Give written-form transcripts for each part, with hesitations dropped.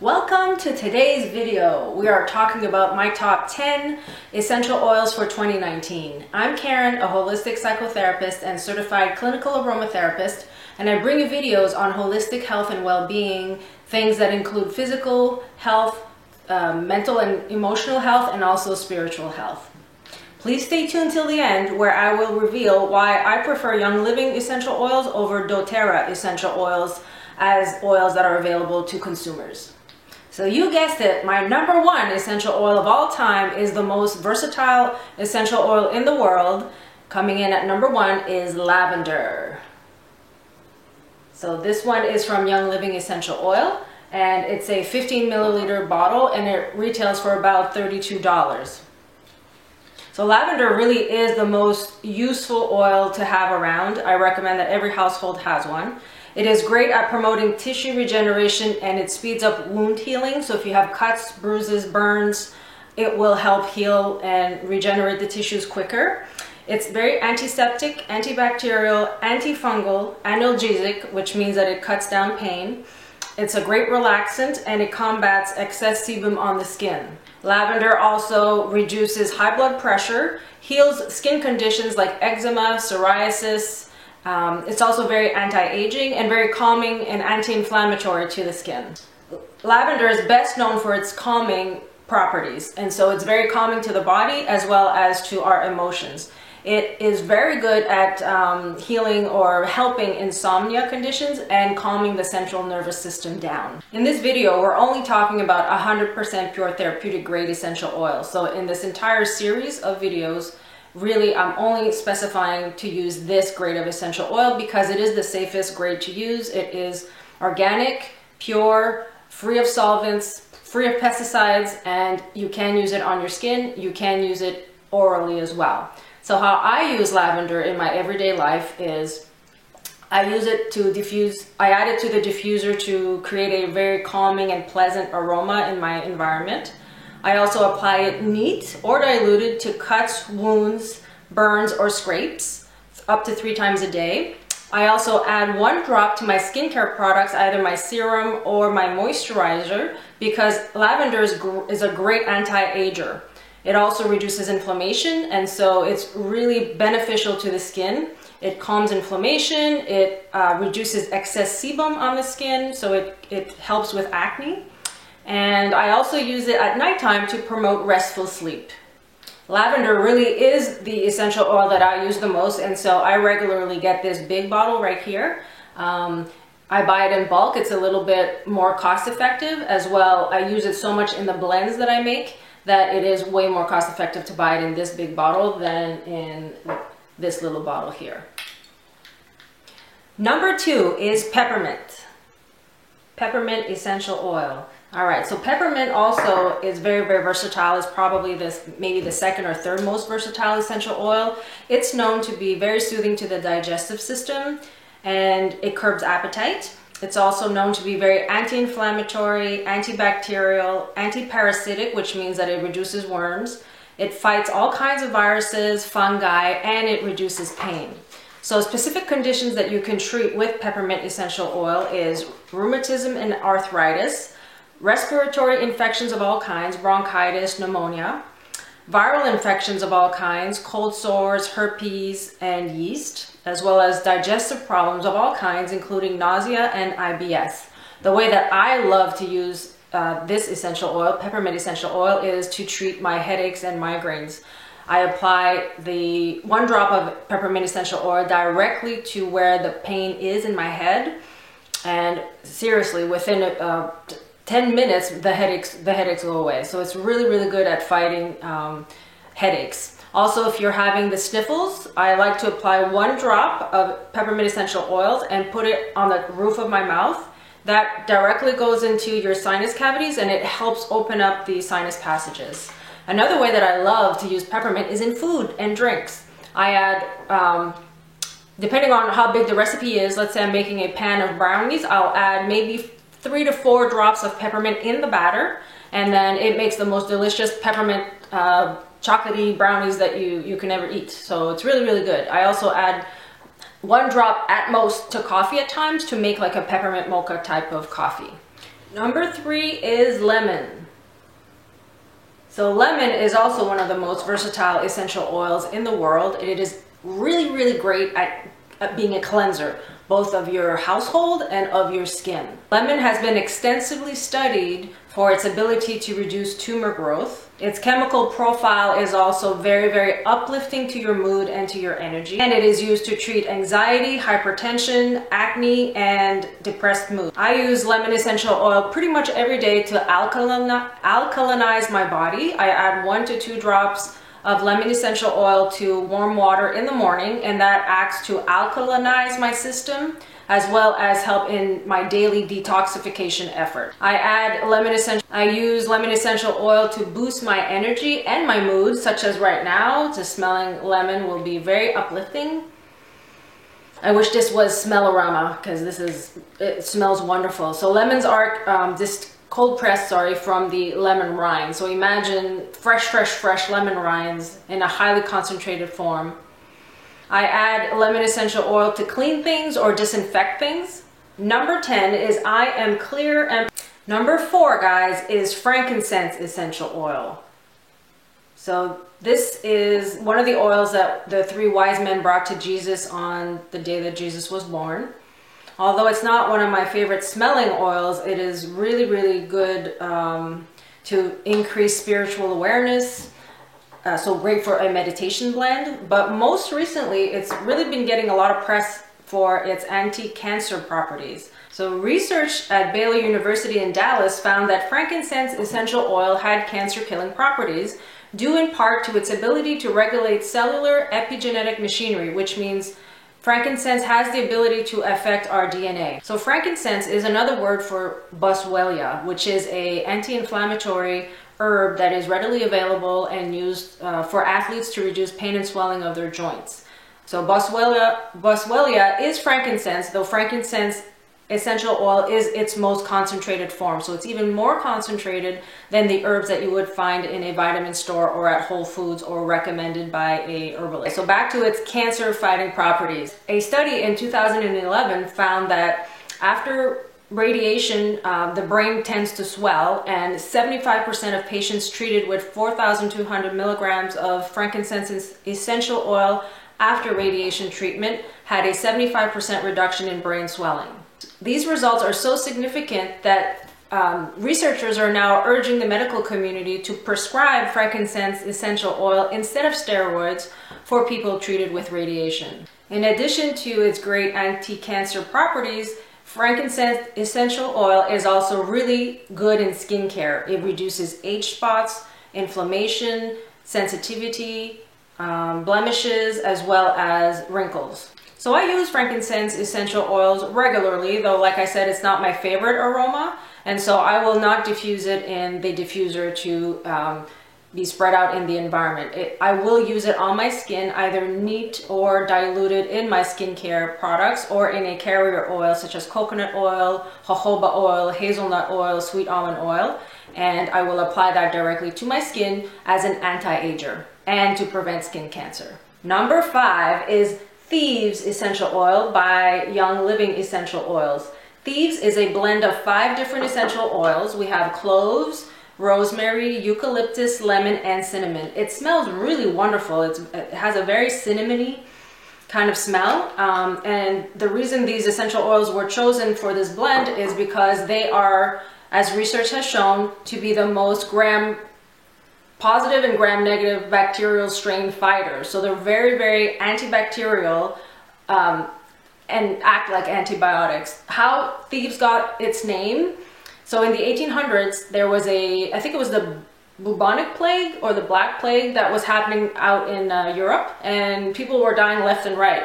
Welcome to today's video. We are talking about my top 10 essential oils for 2019. I'm Karen, a holistic psychotherapist and certified clinical aromatherapist, and I bring you videos on holistic health and well-being, things that include physical health, mental and emotional health, and also spiritual health. Please stay tuned till the end, where I will reveal why I prefer Young Living essential oils over doTERRA essential oils as oils that are available to consumers. So you guessed it, my number one essential oil of all time is the most versatile essential oil in the world. Coming in at number one is lavender. So this one is from Young Living essential oil, and it's a 15 milliliter bottle, and it retails for about $32. So lavender really is the most useful oil to have around. I recommend that every household has one. It is great at promoting tissue regeneration, and it speeds up wound healing. So if you have cuts, bruises, burns, it will help heal and regenerate the tissues quicker. It's very antiseptic, antibacterial, antifungal, analgesic, which means that it cuts down pain. It's a great relaxant, and it combats excess sebum on the skin. Lavender also reduces high blood pressure, heals skin conditions like eczema, psoriasis. It's also very anti-aging and very calming and anti-inflammatory to the skin. Lavender is best known for its calming properties, and so it's very calming to the body as well as to our emotions. It is very good at healing or helping insomnia conditions and calming the central nervous system down. In this video, we're only talking about 100% pure therapeutic grade essential oil. So in this entire series of videos, really, I'm only specifying to use this grade of essential oil because it is the safest grade to use. It is organic, pure, free of solvents, free of pesticides, and you can use it on your skin. You can use it orally as well. So how I use lavender in my everyday life is I use it to diffuse. I add it to the diffuser to create a very calming and pleasant aroma in my environment. I also apply it neat or diluted to cuts, wounds, burns, or scrapes up to 3 times a day. I also add 1 drop to my skincare products, either my serum or my moisturizer, because lavender is a great anti-ager. It also reduces inflammation, and so it's really beneficial to the skin. It calms inflammation, it reduces excess sebum on the skin, so it helps with acne. And I also use it at nighttime to promote restful sleep. Lavender really is the essential oil that I use the most, and so I regularly get this big bottle right here. I buy it in bulk. It's a little bit more cost effective as well. I use it so much in the blends that I make that it is way more cost effective to buy it in this big bottle than in this little bottle here. Number 2 is peppermint. Peppermint essential oil. All right, so peppermint also is very, very versatile. It's probably maybe the second or third most versatile essential oil. It's known to be very soothing to the digestive system, and it curbs appetite. It's also known to be very anti-inflammatory, antibacterial, anti-parasitic, which means that it reduces worms. It fights all kinds of viruses, fungi, and it reduces pain. So specific conditions that you can treat with peppermint essential oil is rheumatism and arthritis, respiratory infections of all kinds, bronchitis, pneumonia, viral infections of all kinds, cold sores, herpes, and yeast, as well as digestive problems of all kinds, including nausea and IBS. The way that I love to use this essential oil, peppermint essential oil, is to treat my headaches and migraines. I apply the 1 drop of peppermint essential oil directly to where the pain is in my head, and seriously, within 10 minutes, the headaches go away. So it's really, really good at fighting headaches. Also, if you're having the sniffles, I like to apply 1 drop of peppermint essential oils and put it on the roof of my mouth. That directly goes into your sinus cavities, and it helps open up the sinus passages. Another way that I love to use peppermint is in food and drinks. I add, depending on how big the recipe is, let's say I'm making a pan of brownies, I'll add maybe 3 to 4 drops of peppermint in the batter, and then it makes the most delicious peppermint chocolatey brownies that you can ever eat. So it's really, really good. I also add 1 drop at most to coffee at times to make like a peppermint mocha type of coffee. Number 3 is lemon. So lemon is also one of the most versatile essential oils in the world. It is really, really great at being a cleanser, both of your household and of your skin. Lemon has been extensively studied for its ability to reduce tumor growth. Its chemical profile is also very, very uplifting to your mood and to your energy. And it is used to treat anxiety, hypertension, acne, and depressed mood. I use lemon essential oil pretty much every day to alkalinize my body. I add 1 to 2 drops of lemon essential oil to warm water in the morning, and that acts to alkalinize my system as well as help in my daily detoxification effort. I use lemon essential oil to boost my energy and my mood, such as right now. Just smelling lemon will be very uplifting. I wish this was Smell-O-Rama, because it smells wonderful. So lemons are just cold pressed, from the lemon rind. So imagine fresh lemon rinds in a highly concentrated form. I add lemon essential oil to clean things or disinfect things. Number 10 is I Am Clear. And number 4, guys, is frankincense essential oil. So this is one of the oils that the 3 wise men brought to Jesus on the day that Jesus was born. Although it's not one of my favorite smelling oils, it is really, really good to increase spiritual awareness. So great for a meditation blend. But most recently, it's really been getting a lot of press for its anti-cancer properties. So research at Baylor University in Dallas found that frankincense essential oil had cancer-killing properties, due in part to its ability to regulate cellular epigenetic machinery, which means frankincense has the ability to affect our DNA. So frankincense is another word for boswellia, which is an anti-inflammatory herb that is readily available and used for athletes to reduce pain and swelling of their joints. So boswellia is frankincense, though frankincense essential oil is its most concentrated form. So it's even more concentrated than the herbs that you would find in a vitamin store or at Whole Foods or recommended by a herbalist. So back to its cancer fighting properties. A study in 2011 found that after radiation, the brain tends to swell, and 75% of patients treated with 4,200 milligrams of frankincense essential oil after radiation treatment had a 75% reduction in brain swelling. These results are so significant that researchers are now urging the medical community to prescribe frankincense essential oil instead of steroids for people treated with radiation. In addition to its great anti-cancer properties, frankincense essential oil is also really good in skincare. It reduces age spots, inflammation, sensitivity, blemishes, as well as wrinkles. So I use frankincense essential oils regularly, though like I said, it's not my favorite aroma, and so I will not diffuse it in the diffuser to be spread out in the environment. I will use it on my skin, either neat or diluted in my skincare products or in a carrier oil such as coconut oil, jojoba oil, hazelnut oil, sweet almond oil, and I will apply that directly to my skin as an anti-ager and to prevent skin cancer. Number 5 is Thieves Essential Oil by Young Living Essential Oils. Thieves is a blend of 5 different essential oils. We have cloves, rosemary, eucalyptus, lemon, and cinnamon. It smells really wonderful. It has a very cinnamony kind of smell. And the reason these essential oils were chosen for this blend is because they are, as research has shown, to be the most gram-positive and gram-negative bacterial strain fighters. So they're very, very antibacterial and act like antibiotics. How Thieves got its name? So in the 1800s, there was I think it was the bubonic plague or the black plague that was happening out in Europe, and people were dying left and right.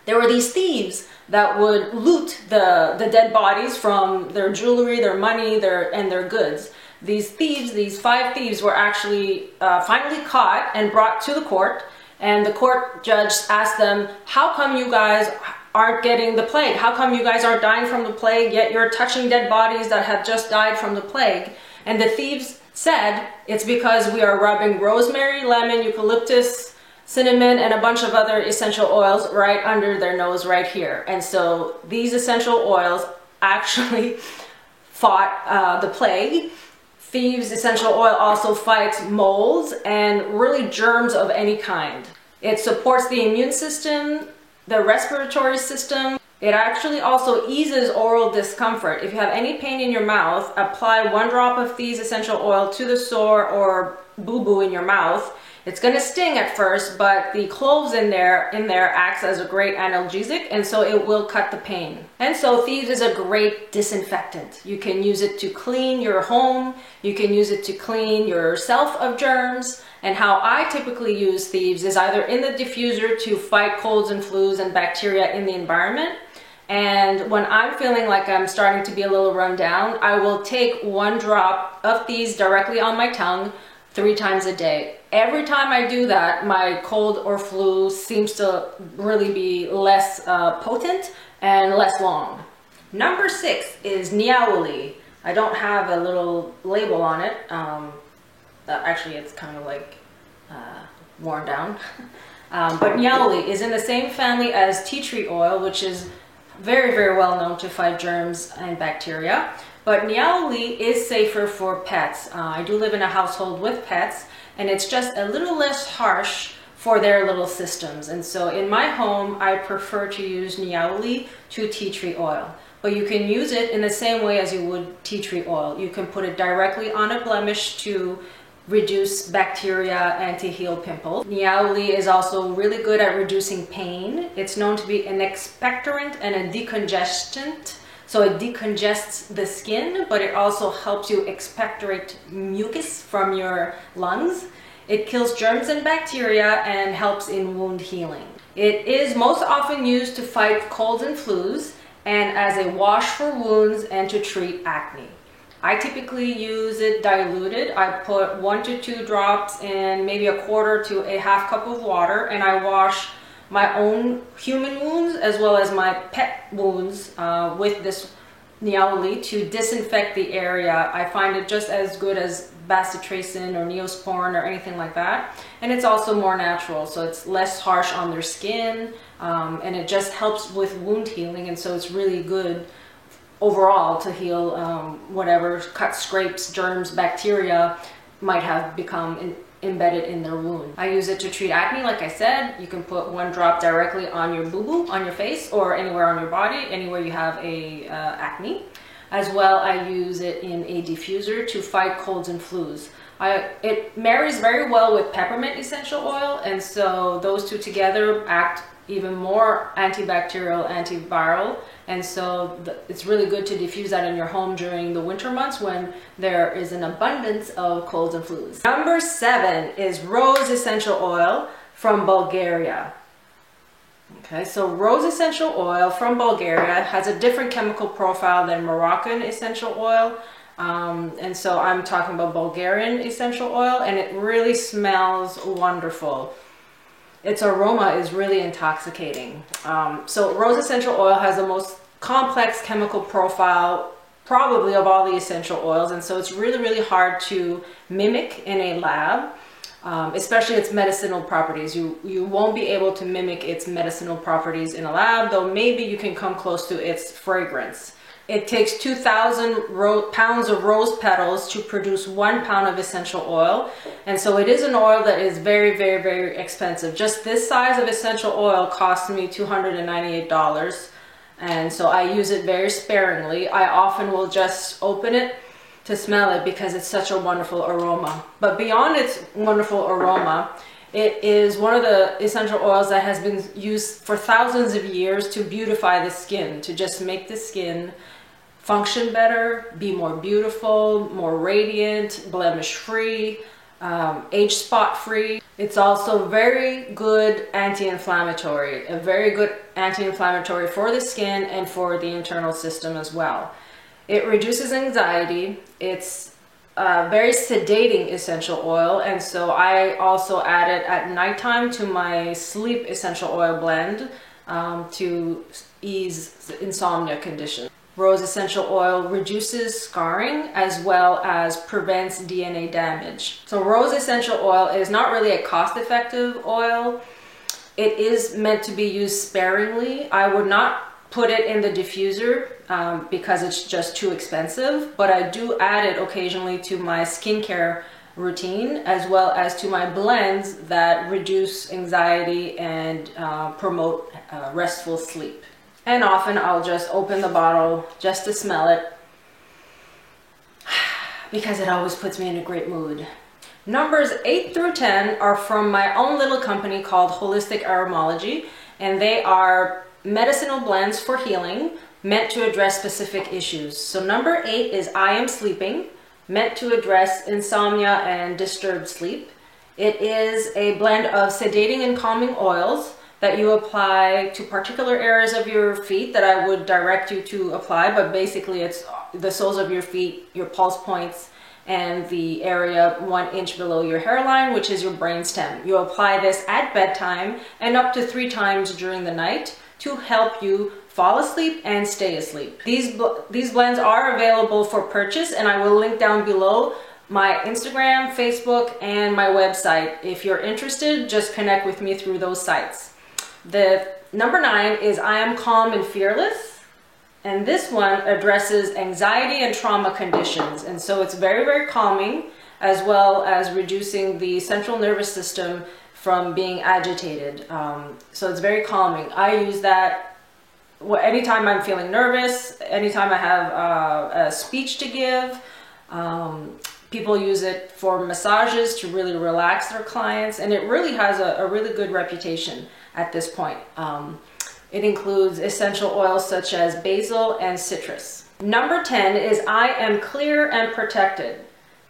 There were these thieves that would loot the dead bodies from their jewelry, their money, and their goods. These thieves, these 5 thieves, were actually finally caught and brought to the court, and the court judge asked them, how come you guys aren't getting the plague? How come you guys aren't dying from the plague, yet you're touching dead bodies that have just died from the plague? And the thieves said, it's because we are rubbing rosemary, lemon, eucalyptus, cinnamon, and a bunch of other essential oils right under their nose right here. And so these essential oils actually fought the plague. Thieves essential oil also fights molds and really germs of any kind. It supports the immune system, the respiratory system. It actually also eases oral discomfort. If you have any pain in your mouth, apply 1 drop of Thieves essential oil to the sore or boo-boo in your mouth. It's going to sting at first, but the cloves in there acts as a great analgesic, and so it will cut the pain. And so Thieves is a great disinfectant. You can use it to clean your home, you can use it to clean yourself of germs, and how I typically use Thieves is either in the diffuser to fight colds and flus and bacteria in the environment, and when I'm feeling like I'm starting to be a little run down, I will take 1 drop of Thieves directly on my tongue 3 times a day. Every time I do that, my cold or flu seems to really be less potent and less long. Number 6 is Niaouli. I don't have a little label on it. Actually, it's kind of like worn down. But Niaouli is in the same family as tea tree oil, which is very, very well known to fight germs and bacteria. But Niaouli is safer for pets. I do live in a household with pets, and it's just a little less harsh for their little systems. And so in my home, I prefer to use Niaouli to tea tree oil. But you can use it in the same way as you would tea tree oil. You can put it directly on a blemish to reduce bacteria and to heal pimples. Niaouli is also really good at reducing pain. It's known to be an expectorant and a decongestant. So it decongests the skin, but it also helps you expectorate mucus from your lungs. It kills germs and bacteria and helps in wound healing. It is most often used to fight colds and flus and as a wash for wounds and to treat acne. I typically use it diluted. I put 1 to 2 drops in maybe a quarter to a half cup of water, and I wash my own human wounds as well as my pet wounds with this Niaouli to disinfect the area. I find it just as good as bacitracin or Neosporin or anything like that, and it's also more natural, so it's less harsh on their skin, and it just helps with wound healing, and so it's really good overall to heal whatever cuts, scrapes, germs, bacteria might have become embedded in their wound. I use it to treat acne, like I said. You can put 1 drop directly on your boo-boo, on your face, or anywhere on your body, anywhere you have a acne. As well, I use it in a diffuser to fight colds and flus. It marries very well with peppermint essential oil, and so those two together act even more antibacterial, antiviral, and so it's really good to diffuse that in your home during the winter months when there is an abundance of colds and flus. Number 7 is rose essential oil from Bulgaria. Okay, so rose essential oil from Bulgaria has a different chemical profile than Moroccan essential oil. And so I'm talking about Bulgarian essential oil, and it really smells wonderful. Its aroma is really intoxicating. So rose essential oil has the most complex chemical profile probably of all the essential oils, and so it's really, really hard to mimic in a lab, especially its medicinal properties. You won't be able to mimic its medicinal properties in a lab, though maybe you can come close to its fragrance. It takes 2,000 pounds of rose petals to produce 1 pound of essential oil. And so it is an oil that is very, very, very expensive. Just this size of essential oil cost me $298. And so I use it very sparingly. I often will just open it to smell it because it's such a wonderful aroma. But beyond its wonderful aroma, it is one of the essential oils that has been used for thousands of years to beautify the skin, to just make the skin function better, be more beautiful, more radiant, blemish-free, age spot-free. It's also very good anti-inflammatory, a very good anti-inflammatory for the skin and for the internal system as well. It reduces anxiety. It's very sedating essential oil, and so I also add it at nighttime to my sleep essential oil blend to ease insomnia conditions. Rose essential oil reduces scarring as well as prevents DNA damage. So rose essential oil is not really a cost-effective oil. It is meant to be used sparingly. I would not put it in the diffuser because it's just too expensive, but I do add it occasionally to my skincare routine, as well as to my blends that reduce anxiety and promote restful sleep. And often I'll just open the bottle just to smell it because it always puts me in a great mood. Numbers 8 through 10 are from my own little company called Holistic Aromology, and they are medicinal blends for healing meant to address specific issues. So number 8 is I Am Sleeping, meant to address insomnia and disturbed sleep. It is a blend of sedating and calming oils that you apply to particular areas of your feet that I would direct you to apply, but basically it's the soles of your feet, your pulse points, and the area 1 inch below your hairline, which is your brainstem. You apply this at bedtime and up to 3 times during the night to help you fall asleep and stay asleep. These blends are available for purchase, and I will link down below my Instagram, Facebook, and my website. If you're interested, just connect with me through those sites. The number 9 is I Am Calm and Fearless, and this one addresses anxiety and trauma conditions, and so it's very, very calming, as well as reducing the central nervous system from being agitated. So it's very calming. I use that anytime I'm feeling nervous, anytime I have a speech to give. People use it for massages to really relax their clients, and it really has a really good reputation at this point. It includes essential oils such as basil and citrus. Number 10 is I Am Clear and Protected.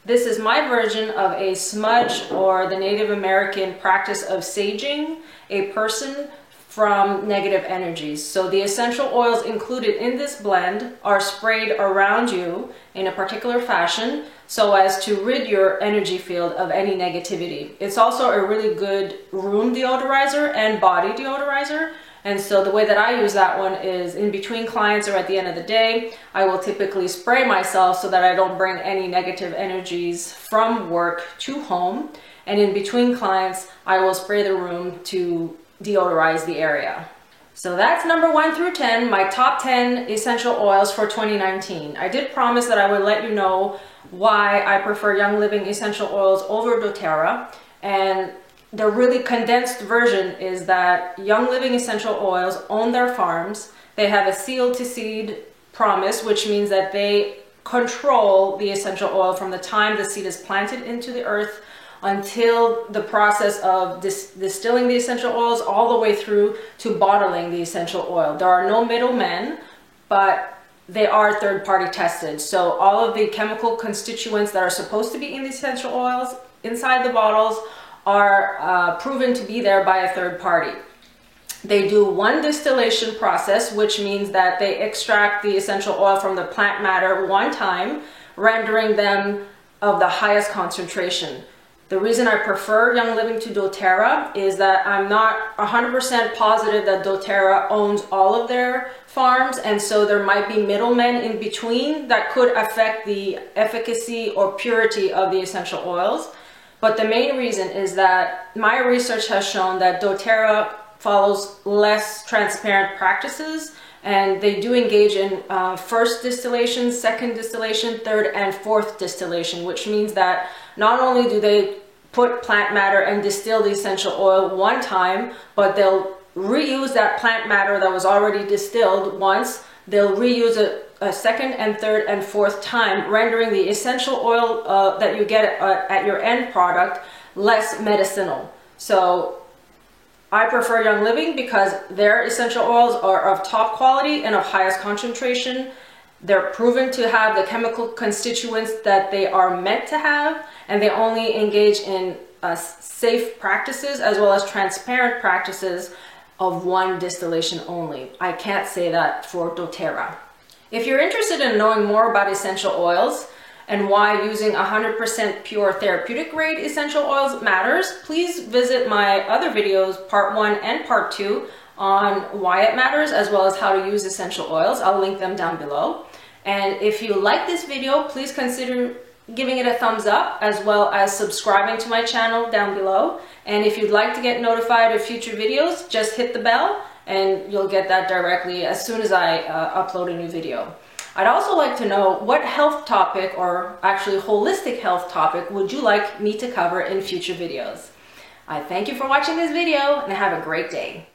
This is my version of a smudge, or the Native American practice of saging a person from negative energies. So the essential oils included in this blend are sprayed around you in a particular fashion so as to rid your energy field of any negativity. It's also a really good room deodorizer and body deodorizer. And so the way that I use that one is in between clients or at the end of the day, I will typically spray myself so that I don't bring any negative energies from work to home. And in between clients, I will spray the room to deodorize the area. So that's number 1 through 10, my top 10 essential oils for 2019. I did promise that I would let you know why I prefer Young Living essential oils over doTERRA, and the really condensed version is that Young Living essential oils own their farms. They have a seed to seed promise, which means that they control the essential oil from the time the seed is planted into the earth until the process of distilling the essential oils, all the way through to bottling the essential oil. There are no middlemen, but they are third-party tested. So all of the chemical constituents that are supposed to be in the essential oils inside the bottles are proven to be there by a third party. They do one distillation process, which means that they extract the essential oil from the plant matter one time, rendering them of the highest concentration. The reason I prefer Young Living to doTERRA is that I'm not 100% positive that doTERRA owns all of their farms, and so there might be middlemen in between that could affect the efficacy or purity of the essential oils. But the main reason is that my research has shown that doTERRA follows less transparent practices, and they do engage in first distillation, second distillation, third and fourth distillation, which means that not only do they put plant matter and distill the essential oil one time, but they'll reuse that plant matter that was already distilled once. They'll reuse it a second and third and fourth time, rendering the essential oil that you get at your end product less medicinal. So I prefer Young Living because their essential oils are of top quality and of highest concentration. They're proven to have the chemical constituents that they are meant to have, and they only engage in safe practices as well as transparent practices of one distillation only. I can't say that for doTERRA. If you're interested in knowing more about essential oils and why using 100% pure therapeutic grade essential oils matters, please visit my other videos, part 1 and part 2, on why it matters, as well as how to use essential oils. I'll link them down below. And if you like this video, please consider giving it a thumbs up, as well as subscribing to my channel down below. And if you'd like to get notified of future videos, just hit the bell and you'll get that directly as soon as I upload a new video. I'd also like to know what health topic, or actually holistic health topic, would you like me to cover in future videos. I thank you for watching this video and have a great day.